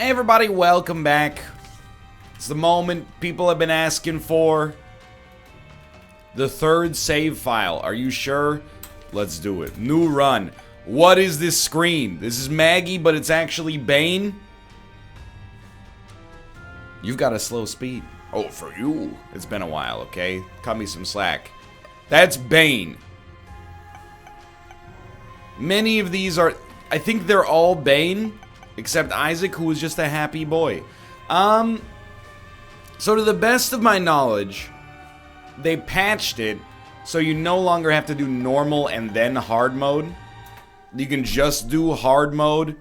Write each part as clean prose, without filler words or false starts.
Hey everybody, welcome back. It's the moment people have been asking for. The third save file. Are you sure? Let's do it. New run. What is this screen? This is Maggie, but it's actually Bane. You've got a slow speed. Oh, for you. It's been a while, okay? Cut me some slack. That's Bane. Many of these are... I think they're all Bane, except Isaac, who was just a happy boy. So to the best of my knowledge, they patched it so you no longer have to do normal and then hard mode. You can just do hard mode,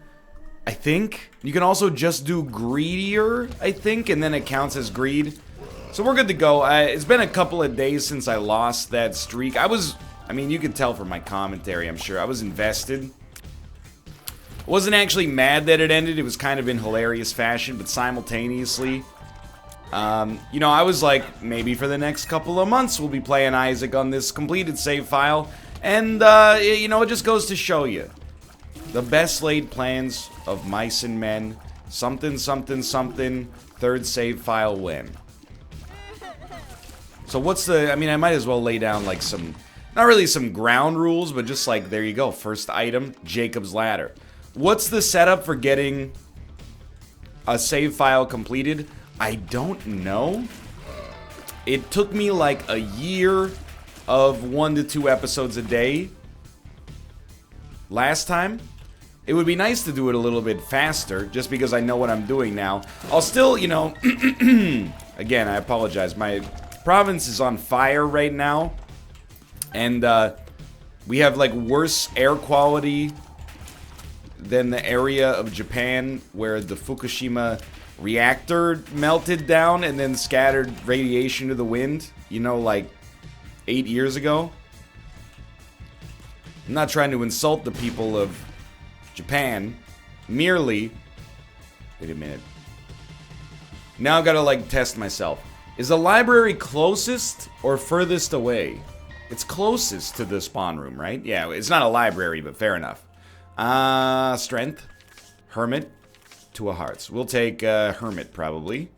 I think. You can also just do greedier, I think, and then it counts as greed. So we're good to go. It's been a couple of days since I lost that streak. I mean, you could tell from my commentary, I'm sure. I was invested. I wasn't actually mad that it ended. It was kind of in hilarious fashion, but simultaneously, you know, I was like, maybe for the next couple of months we'll be playing Isaac on this completed save file. And, you know, it just goes to show you. The best laid plans of mice and men. Something, something, something. Third save file win. So what's the... I mean, I might as well lay down, like, some... Not really some ground rules, but just, like, there you go. First item, Jacob's Ladder. What's the setup for getting a save file completed? I don't know. It took me, like, a year of 1 to 2 episodes a day last time. It would be nice to do it a little bit faster, just because I know what I'm doing now. I'll still, you know, again, I apologize. My province is on fire right now, and we have, like, worse air quality than the area of Japan where the Fukushima reactor melted down and then scattered radiation to the wind, you know, like 8 years ago. I'm not trying to insult the people of Japan, merely... Wait a minute. Now I've got to, like, test myself. Is the library closest or furthest away? It's closest to the spawn room, right? Yeah, it's not a library, but fair enough. Strength. Hermit. 2 of hearts. We'll take, Hermit, probably.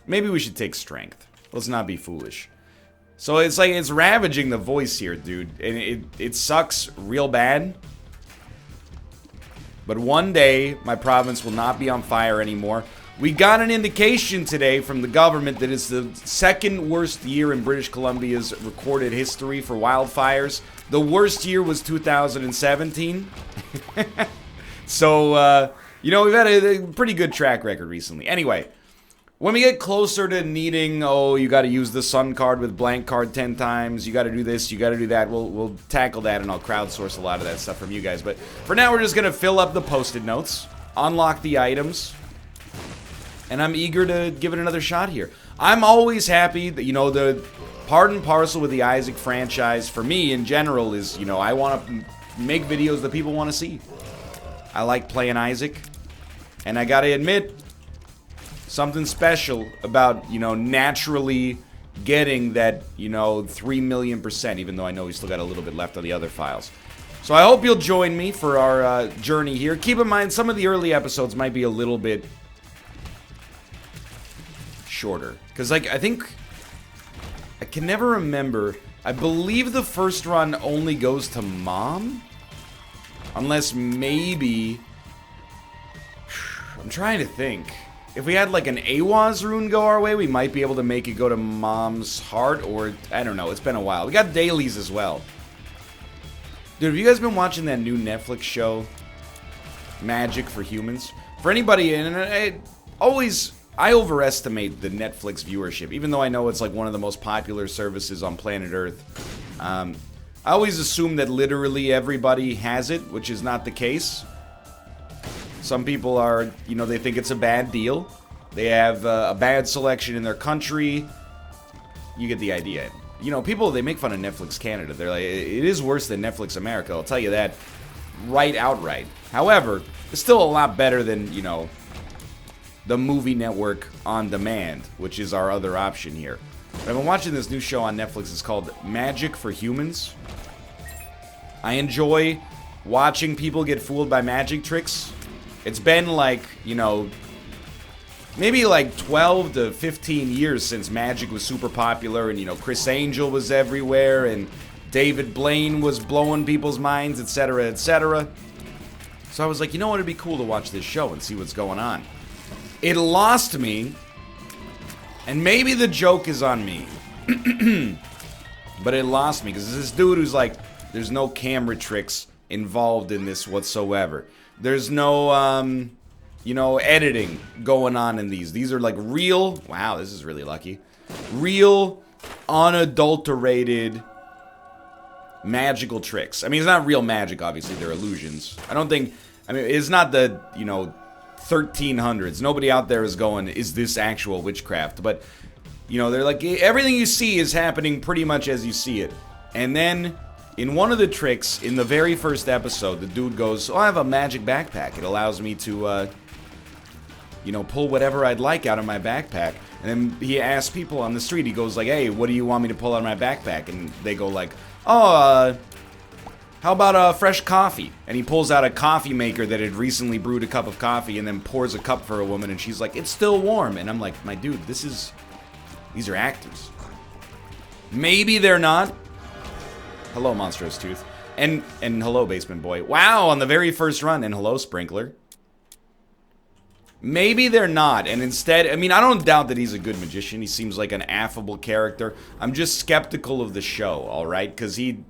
Maybe we should take Strength. Let's not be foolish. So it's like, it's ravaging the voice here, dude. And it sucks real bad. But one day, my province will not be on fire anymore. We got an indication today from the government that it's the second worst year in British Columbia's recorded history for wildfires. The worst year was 2017. So, you know, we've had a pretty good track record recently. Anyway, when we get closer to needing, oh, you got to use the sun card with blank card 10 times, you got to do this, you got to do that, we'll tackle that, and I'll crowdsource a lot of that stuff from you guys. But for now, we're just going to fill up the Post-it notes, unlock the items, and I'm eager to give it another shot here. I'm always happy that, you know, the part and parcel with the Isaac franchise, for me in general, is, you know, I want to make videos that people want to see. I like playing Isaac, and I gotta admit, something special about, you know, naturally getting that, you know, 3,000,000%, even though I know we still got a little bit left on the other files. So I hope you'll join me for our journey here. Keep in mind, some of the early episodes might be a little bit shorter, because, like, I think I can never remember. I believe the first run only goes to Mom, unless maybe I'm trying to think. If we had, like, an Awaz rune go our way, we might be able to make it go to Mom's heart, or I don't know. It's been a while. We got dailies as well. Dude, have you guys been watching that new Netflix show, Magic for Humans? For anybody, and I overestimate the Netflix viewership, even though I know it's like one of the most popular services on planet Earth. I always assume that literally everybody has it, which is not the case. Some people are, you know, they think it's a bad deal. They have a bad selection in their country. You get the idea. You know, people, they make fun of Netflix Canada. They're like, it is worse than Netflix America. I'll tell you that outright. However, it's still a lot better than, you know, the movie network on demand, which is our other option here. But I've been watching this new show on Netflix. It's called Magic for Humans. I enjoy watching people get fooled by magic tricks. It's been like, you know, maybe like 12 to 15 years since Magic was super popular, and, you know, Chris Angel was everywhere, and David Blaine was blowing people's minds, etc., etc. So I was like, you know what, it'd be cool to watch this show and see what's going on. It lost me, and maybe the joke is on me, but it lost me, because this dude who's like, there's no camera tricks involved in this whatsoever. There's no, you know, editing going on in these. These are like real, wow, this is really lucky, real, unadulterated magical tricks. I mean, it's not real magic, obviously, they're illusions. I don't think, I mean, it's not the, you know, 1300s. Nobody out there is going, is this actual witchcraft? But, you know, they're like, everything you see is happening pretty much as you see it. And then, in one of the tricks, in the very first episode, the dude goes, oh, I have a magic backpack. It allows me to, you know, pull whatever I'd like out of my backpack. And then he asks people on the street, he goes like, hey, what do you want me to pull out of my backpack? And they go like, oh, how about fresh coffee? And he pulls out a coffee maker that had recently brewed a cup of coffee and then pours a cup for a woman, and she's like, it's still warm. And I'm like, my dude, these are actors. Maybe they're not. Hello, Monstrous Tooth. And hello, Basement Boy. Wow, on the very first run. And hello, Sprinkler. Maybe they're not, and instead, I mean, I don't doubt that he's a good magician. He seems like an affable character. I'm just skeptical of the show, alright? Because he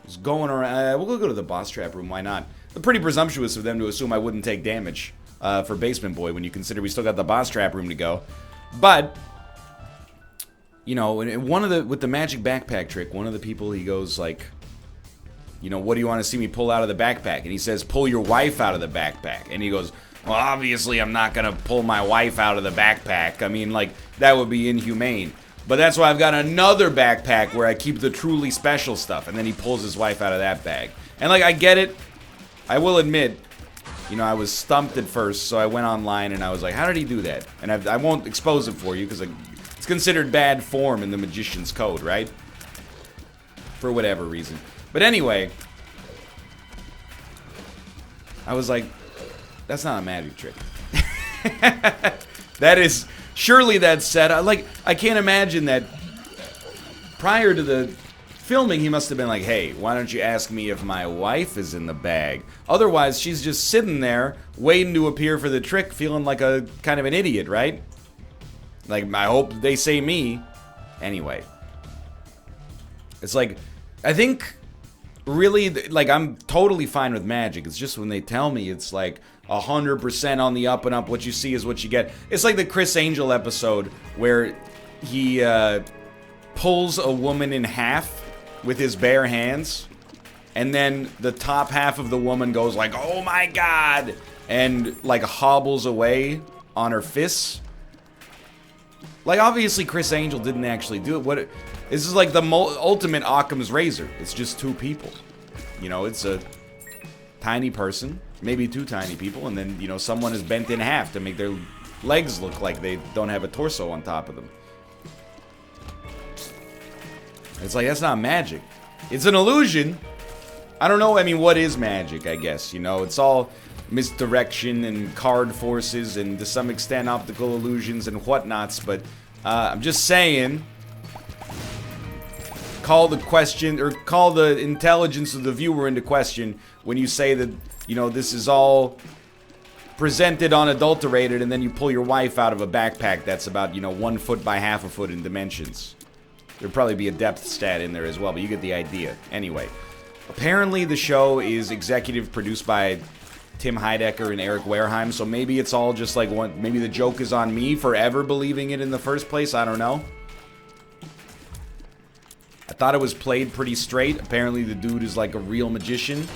was going around, we'll go to the boss trap room, why not? It's pretty presumptuous of them to assume I wouldn't take damage for Basement Boy when you consider we still got the boss trap room to go. But, you know, with the magic backpack trick, one of the people, he goes like, you know, what do you want to see me pull out of the backpack? And he says, pull your wife out of the backpack. And he goes, well, obviously I'm not going to pull my wife out of the backpack. I mean, like, that would be inhumane. But that's why I've got another backpack where I keep the truly special stuff. And then he pulls his wife out of that bag. And, like, I get it. I will admit, you know, I was stumped at first. So I went online and I was like, how did he do that? And I won't expose it for you because it's considered bad form in the Magician's Code, right? For whatever reason. But anyway, I was like, that's not a magic trick. That is, surely that's set. I can't imagine that prior to the filming, he must have been like, hey, why don't you ask me if my wife is in the bag? Otherwise, she's just sitting there, waiting to appear for the trick, feeling like a kind of an idiot, right? Like, I hope they say me. Anyway. It's like, I think, really, like, I'm totally fine with magic. It's just when they tell me it's like 100% on the up and up, what you see is what you get. It's like the Chris Angel episode where he pulls a woman in half with his bare hands, and then the top half of the woman goes like, oh my god, and like hobbles away on her fists. Like, obviously Chris Angel didn't actually do it. This is like the ultimate Occam's razor. It's just two people. You know, it's a tiny person, maybe two tiny people, and then, you know, someone is bent in half to make their legs look like they don't have a torso on top of them. It's like, that's not magic. It's an illusion. I don't know, I mean, what is magic, I guess, you know? It's all misdirection and card forces and, to some extent, optical illusions and whatnots, but I'm just saying, call the question, or call the intelligence of the viewer into question when you say that, you know, this is all presented unadulterated, and then you pull your wife out of a backpack that's about, you know, 1 foot by half a foot in dimensions. There'd probably be a depth stat in there as well, but you get the idea. Anyway, apparently the show is executive produced by Tim Heidecker and Eric Wareheim, so maybe it's all just like one. Maybe the joke is on me for ever believing it in the first place. I don't know. I thought it was played pretty straight. Apparently the dude is like a real magician,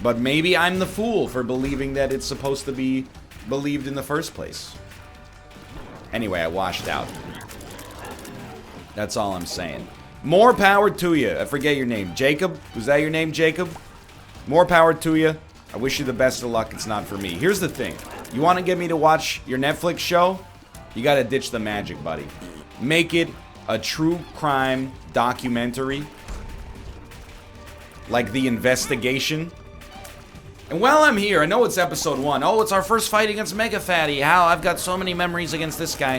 but maybe I'm the fool for believing that it's supposed to be believed in the first place. Anyway, I washed out. That's all I'm saying. More power to you. I forget your name. Jacob? Was that your name, Jacob? More power to you. I wish you the best of luck. It's not for me. Here's the thing. You want to get me to watch your Netflix show? You got to ditch the magic, buddy. Make it a true crime documentary. Like The Investigation. And while I'm here, I know it's episode 1. Oh, it's our first fight against Mega Fatty. How? I've got so many memories against this guy.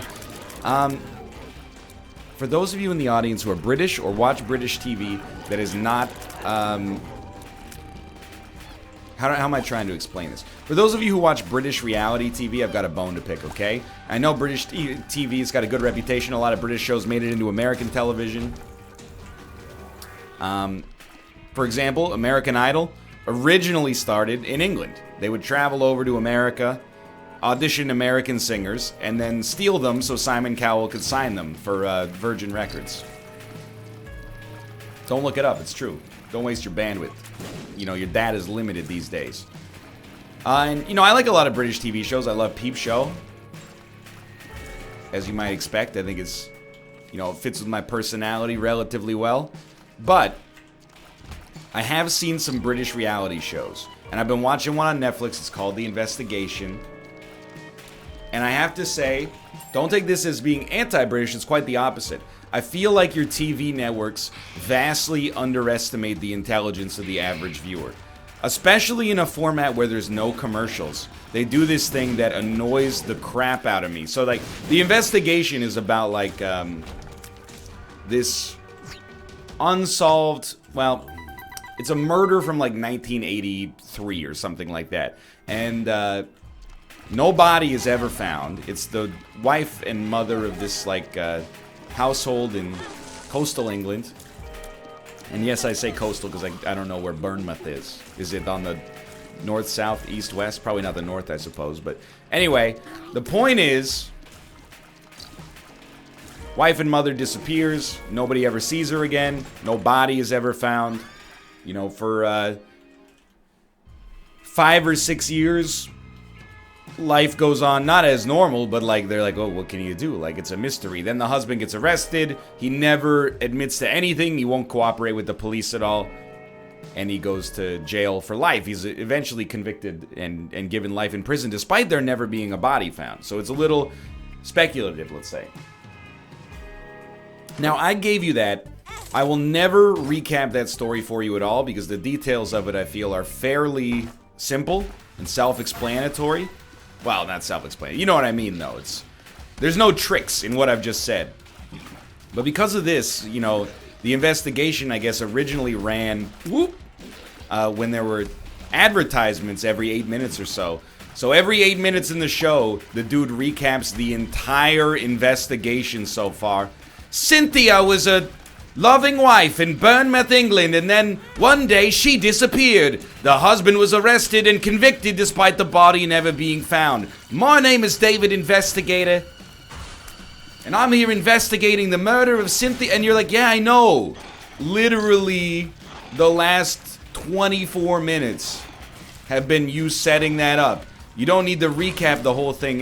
For those of you in the audience who are British or watch British TV that is not, how am I trying to explain this? For those of you who watch British reality TV, I've got a bone to pick, okay? I know British TV has got a good reputation. A lot of British shows made it into American television. For example, American Idol originally started in England. They would travel over to America, audition American singers, and then steal them so Simon Cowell could sign them for Virgin Records. Don't look it up, it's true. Don't waste your bandwidth. You know, your data is limited these days. And, you know, I like a lot of British TV shows. I love Peep Show. As you might expect, I think it's, you know, it fits with my personality relatively well. But I have seen some British reality shows. And I've been watching one on Netflix. It's called The Investigation. And I have to say, don't take this as being anti-British. It's quite the opposite. I feel like your TV networks vastly underestimate the intelligence of the average viewer. Especially in a format where there's no commercials. They do this thing that annoys the crap out of me. So, like, The Investigation is about, like, this unsolved, well, it's a murder from, like, 1983 or something like that. And, no body is ever found. It's the wife and mother of this, like, household in coastal England. And yes, I say coastal because I don't know where Bournemouth is. Is it on the north, south, east, west? Probably not the north, I suppose. But anyway, the point is, wife and mother disappears. Nobody ever sees her again. No body is ever found. You know, for 5 or 6 years, life goes on, not as normal, but like they're like, oh, what can you do? Like, it's a mystery. Then the husband gets arrested. He never admits to anything. He won't cooperate with the police at all. And he goes to jail for life. He's eventually convicted and given life in prison, despite there never being a body found. So it's a little speculative, let's say. Now, I gave you that. I will never recap that story for you at all, because the details of it, I feel, are fairly simple and self-explanatory. Well, not self-explanatory. You know what I mean, though. There's no tricks in what I've just said. But because of this, you know, the investigation, I guess, originally ran when there were advertisements every 8 minutes or so. So every 8 minutes in the show, the dude recaps the entire investigation so far. Cynthia was a loving wife in Bournemouth, England, and then one day she disappeared. The husband was arrested and convicted despite the body never being found. My name is David Investigator, and I'm here investigating the murder of Cynthia. And you're like, yeah, I know. Literally, the last 24 minutes have been you setting that up. You don't need to recap the whole thing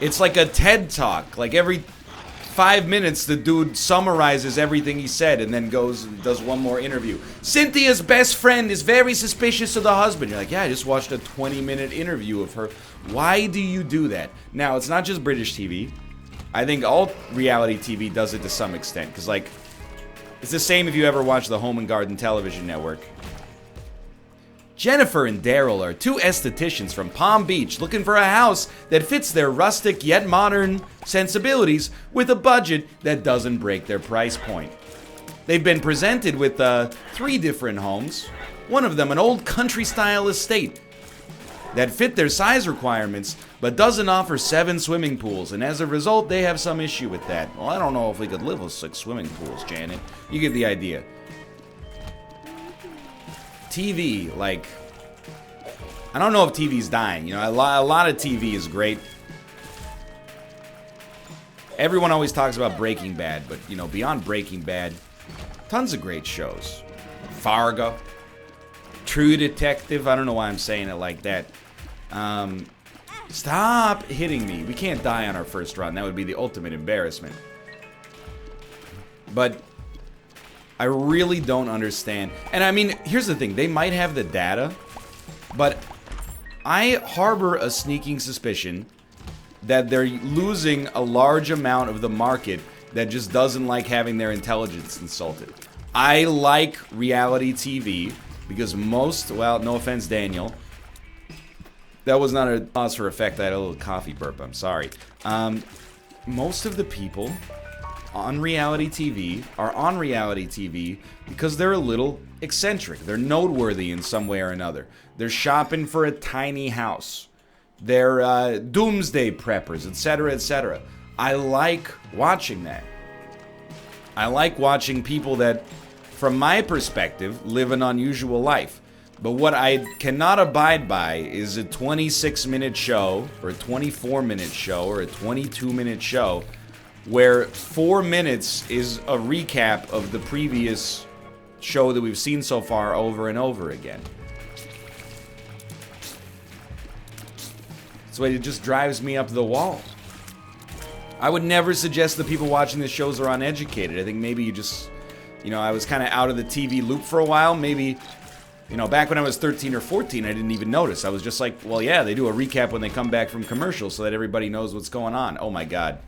it's like a TED Talk. Like, every 5 minutes, the dude summarizes everything he said and then goes and does one more interview. Cynthia's best friend is very suspicious of the husband. You're like, yeah, I just watched a 20-minute interview of her. Why do you do that? Now, it's not just British TV. I think all reality TV does it to some extent. Because, like, it's the same if you ever watch the Home and Garden Television Network. Jennifer and Daryl are two estheticians from Palm Beach looking for a house that fits their rustic yet modern sensibilities with a budget that doesn't break their price point. They've been presented with 3 different homes, one of them an old country-style estate that fit their size requirements but doesn't offer 7 swimming pools, and as a result they have some issue with that. Well, I don't know if we could live with 6 swimming pools, Janet. You get the idea. TV, like, I don't know if TV's dying. You know, a lot of TV is great. Everyone always talks about Breaking Bad, but, you know, beyond Breaking Bad, tons of great shows. Fargo, True Detective. I don't know why I'm saying it like that. Stop hitting me. We can't die on our first run. That would be the ultimate embarrassment. But I really don't understand. And I mean, here's the thing. They might have the data, but I harbor a sneaking suspicion that they're losing a large amount of the market that just doesn't like having their intelligence insulted. I like reality TV Because most, well, no offense, Daniel. That was not a pause for effect. I had a little coffee burp. I'm sorry. Most of the people on reality TV are on reality TV because they're a little eccentric. They're noteworthy in some way or another. They're shopping for a tiny house. They're doomsday preppers, etc., etc. I like watching that. I like watching people that, from my perspective, live an unusual life. But what I cannot abide by is a 26-minute show, or a 24-minute show, or a 22-minute show, where 4 minutes is a recap of the previous show that we've seen so far over and over again. So it just drives me up the wall. I would never suggest that people watching these shows are uneducated. I think maybe you just, I was kind of out of the TV loop for a while. Maybe, back when I was 13 or 14, I didn't even notice. I was just like, well, yeah, they do a recap when they come back from commercials so that everybody knows what's going on. Oh my God.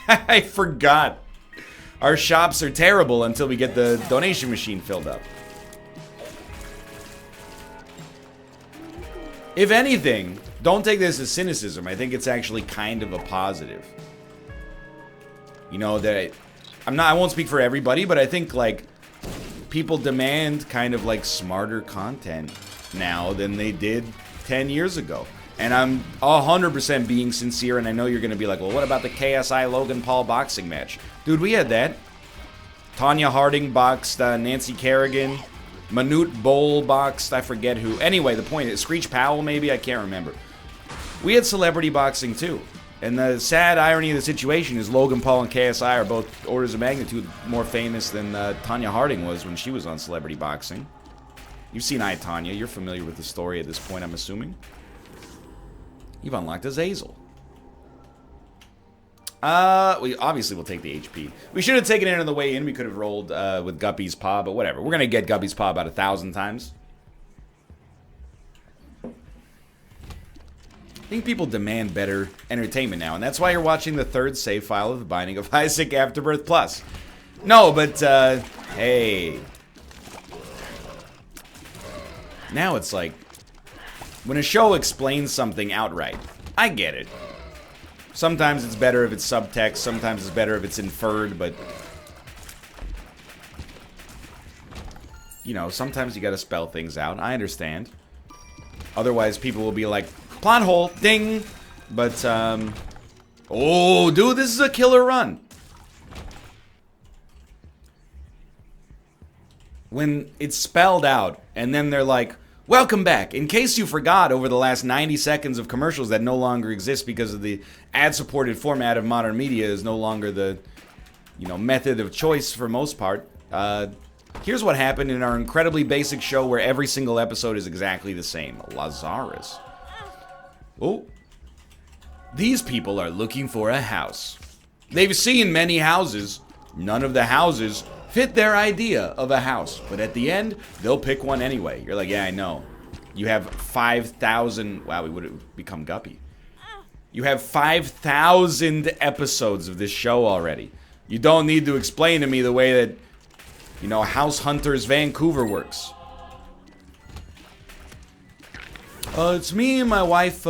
I forgot. Our shops are terrible until we get the donation machine filled up. If anything, don't take this as cynicism. I think it's actually kind of a positive. That I won't speak for everybody, but I think like people demand kind of like smarter content now than they did 10 years ago. And I'm 100% being sincere, and I know you're going to be like, well, what about the KSI Logan Paul boxing match? Dude, we had that. Tanya Harding boxed Nancy Kerrigan. Manute Bol boxed, I forget who. Anyway, the point is, Screech Powell maybe? I can't remember. We had celebrity boxing too. And the sad irony of the situation is Logan Paul and KSI are both orders of magnitude more famous than Tanya Harding was when she was on celebrity boxing. You've seen I, Tanya. You're familiar with the story at this point, I'm assuming. You've unlocked Azazel. We obviously will take the HP. We should have taken it on the way in. We could have rolled with Guppy's Paw, but whatever. We're going to get Guppy's Paw about 1,000 times. I think people demand better entertainment now, and that's why you're watching the third save file of The Binding of Isaac Afterbirth Plus. No, but, hey. Now it's like, when a show explains something outright, I get it. Sometimes it's better if it's subtext, sometimes it's better if it's inferred, but... sometimes you gotta spell things out. I understand. Otherwise, people will be like, plot hole, ding! But, oh, dude, this is a killer run. When it's spelled out, and then they're like, welcome back. In case you forgot over the last 90 seconds of commercials that no longer exist because of the ad-supported format of modern media is no longer the, method of choice for most part. Here's what happened in our incredibly basic show where every single episode is exactly the same. Lazarus. Oh. These people are looking for a house. They've seen many houses. None of the houses fit their idea of a house. But at the end, they'll pick one anyway. You're like, yeah, I know. You have 5,000... Wow, we would have become Guppy. You have 5,000 episodes of this show already. You don't need to explain to me the way that, House Hunters Vancouver works. It's me and my wife,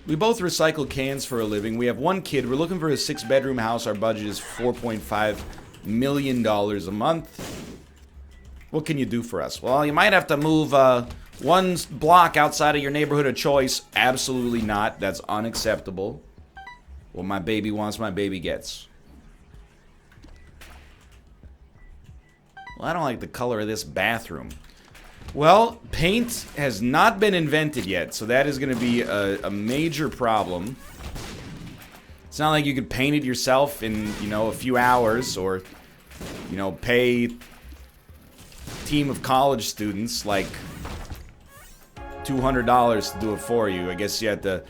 we both recycle cans for a living. We have one kid. We're looking for a 6-bedroom house. Our budget is $4.5 million a month. What can you do for us? Well, you might have to move one block outside of your neighborhood of choice. Absolutely not. That's unacceptable. What my baby wants, my baby gets. Well, I don't like the color of this bathroom. Well, paint has not been invented yet, so that is going to be a major problem. It's not like you could paint it yourself in, a few hours or, pay a team of college students like $200 to do it for you. I guess you have to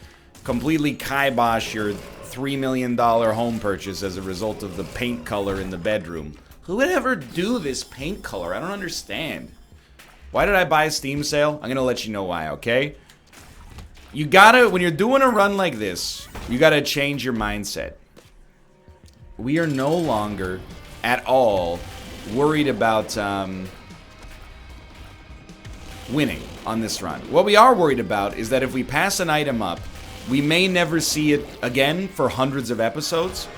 completely kibosh your $3 million home purchase as a result of the paint color in the bedroom. Who would ever do this paint color? I don't understand. Why did I buy a Steam sale? I'm gonna let you know why, okay? You gotta, when you're doing a run like this, you gotta change your mindset. We are no longer at all worried about winning on this run. What we are worried about is that if we pass an item up, we may never see it again for hundreds of episodes.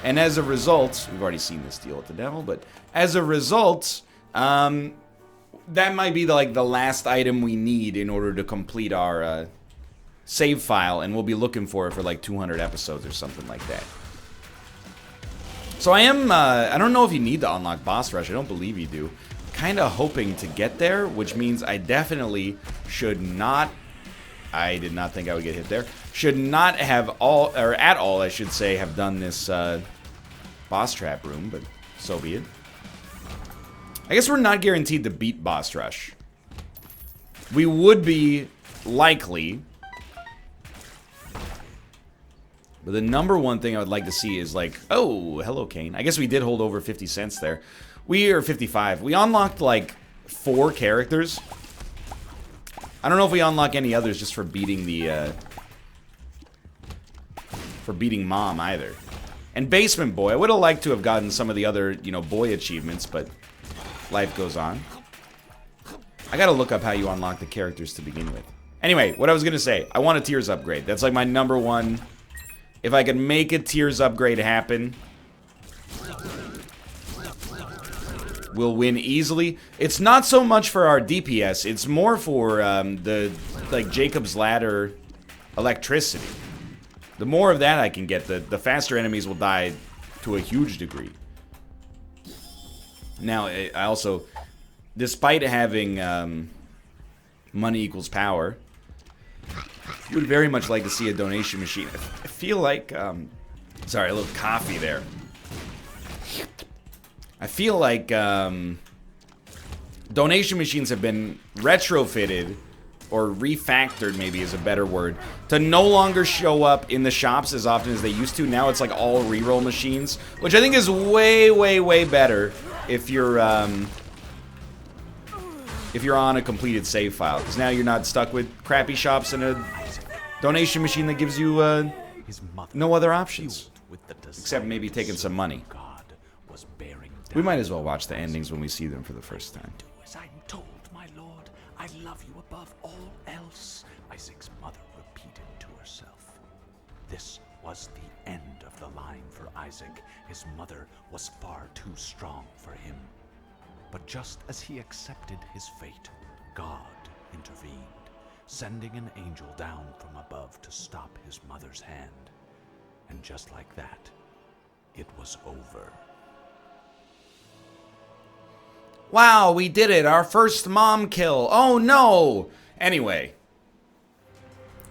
And as a result, we've already seen this deal with the devil, but as a result, that might be the last item we need in order to complete our save file, and we'll be looking for it for like 200 episodes or something like that. So I am, I don't know if you need to unlock boss rush. I don't believe you do. Kind of hoping to get there, which means I definitely should not, I did not think I would get hit there, should not have at all, I should say, have done this boss trap room, but so be it. I guess we're not guaranteed to beat boss rush. We would be likely, but the number one thing I would like to see is like, oh, hello, Kane. I guess we did hold over 50 cents there. We are 55. We unlocked like 4 characters. I don't know if we unlock any others just for beating the, for beating Mom either. And Basement Boy, I would have liked to have gotten some of the other, you know, boy achievements, but life goes on. I gotta look up how you unlock the characters to begin with. Anyway, what I was gonna say, I want a Tears upgrade. That's like my number one. If I could make a Tears upgrade happen, we'll win easily. It's not so much for our DPS, it's more for the, like, Jacob's Ladder electricity. The more of that I can get, the faster enemies will die to a huge degree. Now, I also, despite having money equals power, would very much like to see a donation machine. I feel like, sorry, a little coffee there. I feel like donation machines have been retrofitted, or refactored maybe is a better word, to no longer show up in the shops as often as they used to. Now it's like all reroll machines, which I think is way, way, way better if you're on a completed save file, because now you're not stuck with crappy shops and a donation machine that gives you no other options, except maybe taking some money. We might as well watch the endings when we see them for the first time. Do as I'm told, my lord. I love you above all else, Isaac's mother repeated to herself. This was the end of the line for Isaac. His mother was far too strong for him. But just as he accepted his fate, God intervened, sending an angel down from above to stop his mother's hand. And just like that, it was over. Wow, we did it! Our first mom kill! Oh no! Anyway,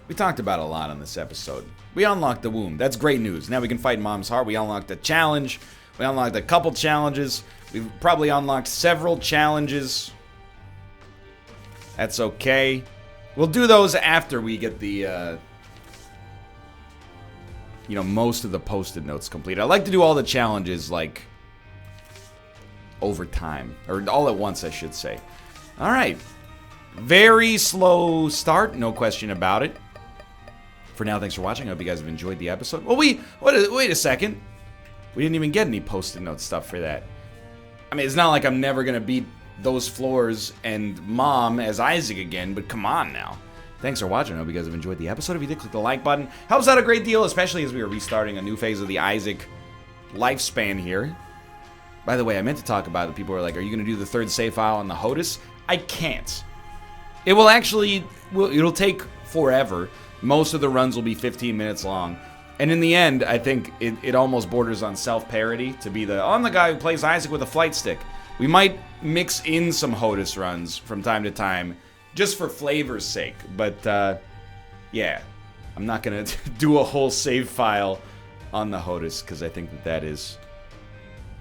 we talked about a lot on this episode. We unlocked the womb. That's great news. Now we can fight Mom's heart. We unlocked a challenge. We unlocked a couple challenges. We've probably unlocked several challenges. That's okay. We'll do those after we get the, you know, most of the post-it notes complete. I like to do all the challenges, like, over time. Or all at once, I should say. Alright. Very slow start, no question about it. For now, thanks for watching. I hope you guys have enjoyed the episode. Well, wait a second. We didn't even get any post-it note stuff for that. I mean, it's not like I'm never gonna beat those floors and Mom as Isaac again, but come on now. Thanks for watching. I hope you guys have enjoyed the episode. If you did, click the like button. Helps out a great deal, especially as we are restarting a new phase of the Isaac lifespan here. By the way, I meant to talk about it. People were like, are you going to do the third save file on the HOTUS? I can't. It will actually, it'll take forever. Most of the runs will be 15 minutes long. And in the end, I think it almost borders on self-parody to be I'm the guy who plays Isaac with a flight stick. We might mix in some HOTUS runs from time to time, just for flavor's sake. But, yeah. I'm not going to do a whole save file on the HOTUS, because I think that is...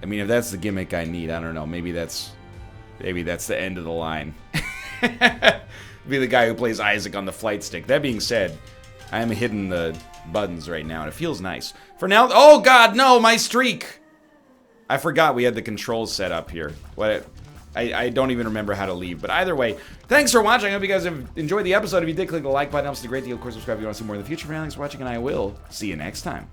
I mean, if that's the gimmick I need, I don't know. Maybe that's the end of the line. Be the guy who plays Isaac on the flight stick. That being said, I am hitting the buttons right now, and it feels nice. For now, oh god, no, my streak! I forgot we had the controls set up here. I don't even remember how to leave. But either way, thanks for watching. I hope you guys have enjoyed the episode. If you did, click the like button. It helps a great deal. Of course, subscribe if you want to see more in the future. Thanks for watching, and I will see you next time.